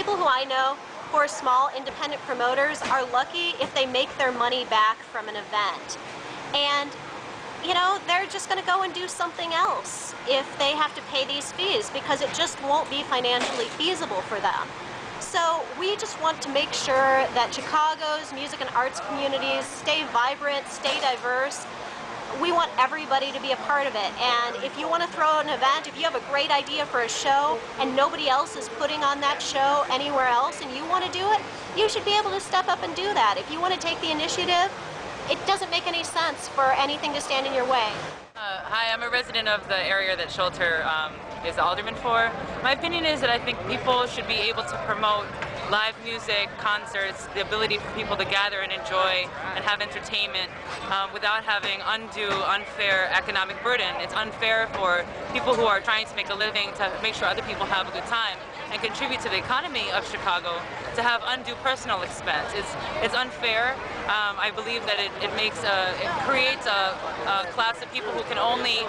people who I know who are small independent promoters are lucky if they make their money back from an event. And you know, they're just going to go and do something else if they have to pay these fees, because it just won't be financially feasible for them. So we just want to make sure that Chicago's music and arts communities stay vibrant, stay diverse. We want everybody to be a part of it. And if you want to throw an event, if you have a great idea for a show and nobody else is putting on that show anywhere else and you want to do it, you should be able to step up and do that. If you want to take the initiative, it doesn't make any sense for anything to stand in your way. Hi, I'm a resident of the area that Shelter is the alderman for. My opinion is that I think people should be able to promote live music, concerts, the ability for people to gather and enjoy and have entertainment without having undue, unfair economic burden. It's unfair for people who are trying to make a living to make sure other people have a good time and contribute to the economy of Chicago to have undue personal expense. It's unfair. I believe that it creates a class of people who can only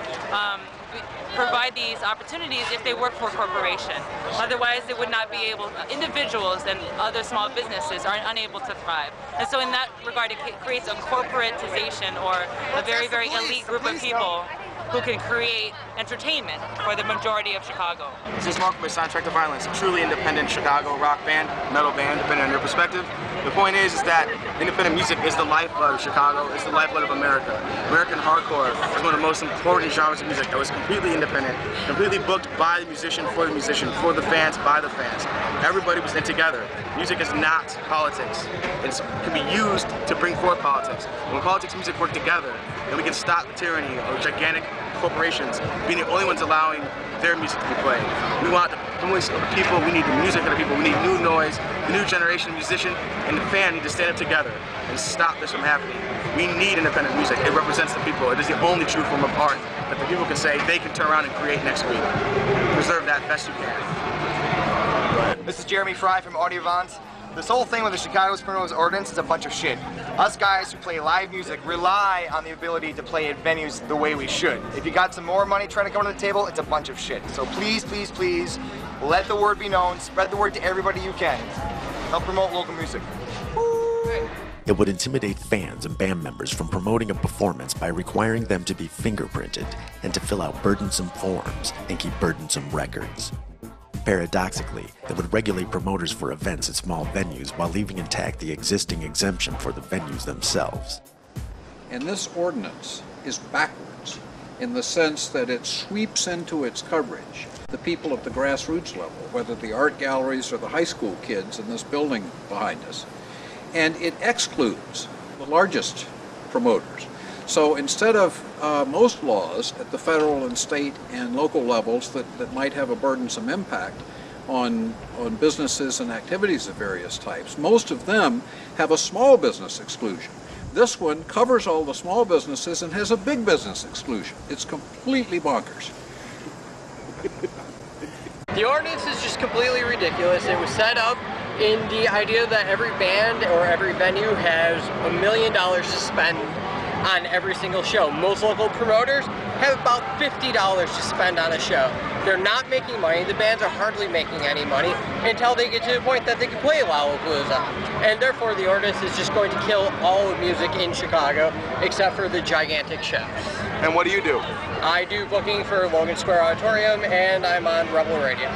provide these opportunities if they work for a corporation. Otherwise, they would not be able, individuals and other small businesses are unable to thrive. And so in that regard, it creates a corporatization or a very, very elite group of people who can create entertainment for the majority of Chicago. This is Mark by Soundtrack to Violence, a truly independent Chicago rock band, metal band, depending on your perspective. The point is that independent music is the lifeblood of Chicago, it's the lifeblood of America. American hardcore is one of the most important genres of music that was completely independent, completely booked by the musician, for the fans, by the fans. Everybody was in together. Music is not politics. It can be used to bring forth politics. When politics and music work together, then we can stop the tyranny of gigantic corporations being the only ones allowing their music to be played. We want the voice of the people, we need the music of the people, we need new noise, the new generation of musician and the fan need to stand up together and stop this from happening. We need independent music. It represents the people. It is the only true form of art that the people can say they can turn around and create next week. Preserve that best you can. This is Jeremy Fry from Audioavant. This whole thing with the Chicago's Promoters Ordinance is a bunch of shit. Us guys who play live music rely on the ability to play at venues the way we should. If you got some more money trying to come to the table, it's a bunch of shit. So please, please, please, let the word be known. Spread the word to everybody you can. Help promote local music. It would intimidate fans and band members from promoting a performance by requiring them to be fingerprinted and to fill out burdensome forms and keep burdensome records. Paradoxically, it would regulate promoters for events at small venues while leaving intact the existing exemption for the venues themselves. And this ordinance is backwards in the sense that it sweeps into its coverage the people at the grassroots level, whether the art galleries or the high school kids in this building behind us. And it excludes the largest promoters. So instead of most laws at the federal and state and local levels that might have a burdensome impact on businesses and activities of various types, most of them have a small business exclusion. This one covers all the small businesses and has a big business exclusion. It's completely bonkers. The ordinance is just completely ridiculous. It was set up in the idea that every band or every venue has $1 million to spend on every single show. Most local promoters have about $50 to spend on a show. They're not making money. The bands are hardly making any money until they get to the point that they can play Lollapalooza. And therefore the ordinance is just going to kill all of music in Chicago except for the gigantic shows. And what do you do? I do booking for Logan Square Auditorium and I'm on Rebel Radio.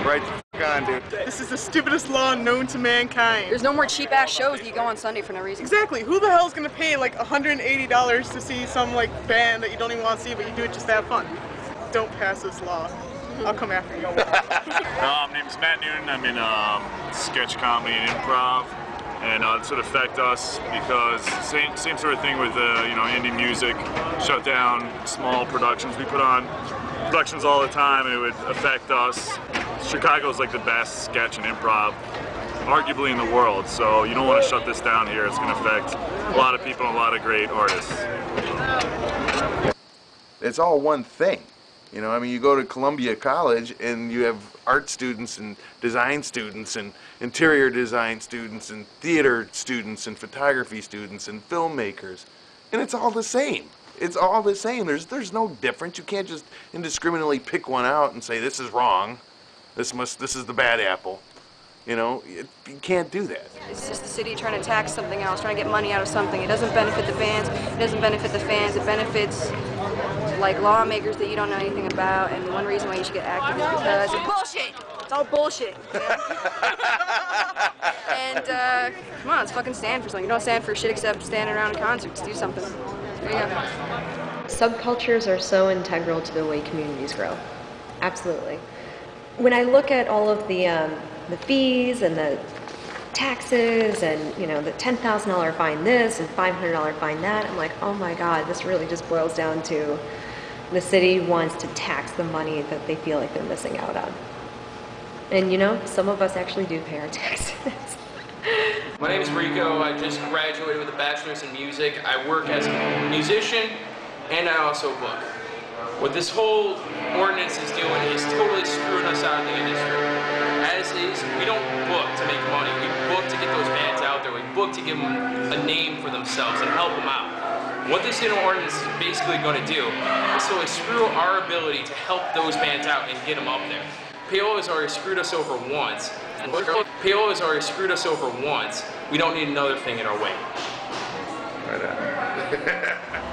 Right the f*** on, dude. This is the stupidest law known to mankind. There's no more cheap-ass shows that you go on Sunday for no reason. Exactly. Who the hell is going to pay like $180 to see some like band that you don't even want to see, but you do it just to have fun? Don't pass this law. I'll come after you. My name is Matt Newton. I'm in sketch comedy and improv, and it sort of affect us because same sort of thing with indie music, shut down small productions we put on. Productions all the time, and it would affect us. Chicago's like the best sketch and improv, arguably in the world, so you don't want to shut this down here. It's going to affect a lot of people and a lot of great artists. It's all one thing. You know, I mean, you go to Columbia College and you have art students and design students and interior design students and theater students and photography students and filmmakers, and it's all the same. It's all the same. There's no difference. You can't just indiscriminately pick one out and say this is wrong. This is the bad apple. You know, you can't do that. It's just the city trying to tax something else, trying to get money out of something. It doesn't benefit the bands, it doesn't benefit the fans, it benefits like lawmakers that you don't know anything about, and one reason why you should get active is because it's bullshit! It's all bullshit, you know? And come on, let's fucking stand for something. You don't stand for shit except standing around in concerts. Do something. There you go. Subcultures are so integral to the way communities grow. Absolutely. When I look at all of the fees and the taxes and, you know, the $10,000 fine this and $500 fine that, I'm like, oh my God, this really just boils down to the city wants to tax the money that they feel like they're missing out on. And you know, some of us actually do pay our taxes. My name is Rico. I just graduated with a bachelor's in music. I work as a musician and I also book. What this whole ordinance is doing is totally screwing us out of the industry. As is, we don't book to make money. We book to get those bands out there. We book to give them a name for themselves and help them out. What this new ordinance is basically going to do is totally screw our ability to help those bands out and get them up there. Payola has already screwed us over once. Payola has already screwed us over once. We don't need another thing in our way.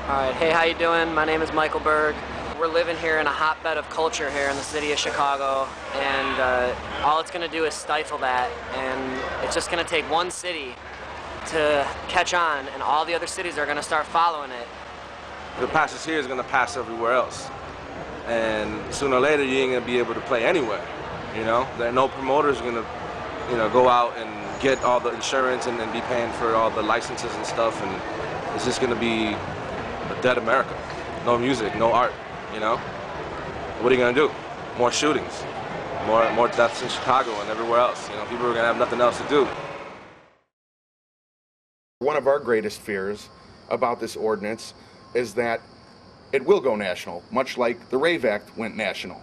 Alright, hey, how you doing? My name is Michael Berg. We're living here in a hotbed of culture here in the city of Chicago, and all it's going to do is stifle that, and it's just going to take one city to catch on, and all the other cities are going to start following it. If it passes here, it's going to pass everywhere else. And sooner or later, you ain't going to be able to play anywhere, you know? There are no promoters going to, you know, go out and get all the insurance and then be paying for all the licenses and stuff, and it's just going to be a dead America. No music, no art, you know? What are you going to do? More shootings, more deaths in Chicago and everywhere else. You know, people are going to have nothing else to do. One of our greatest fears about this ordinance is that it will go national, much like the Rave Act went national.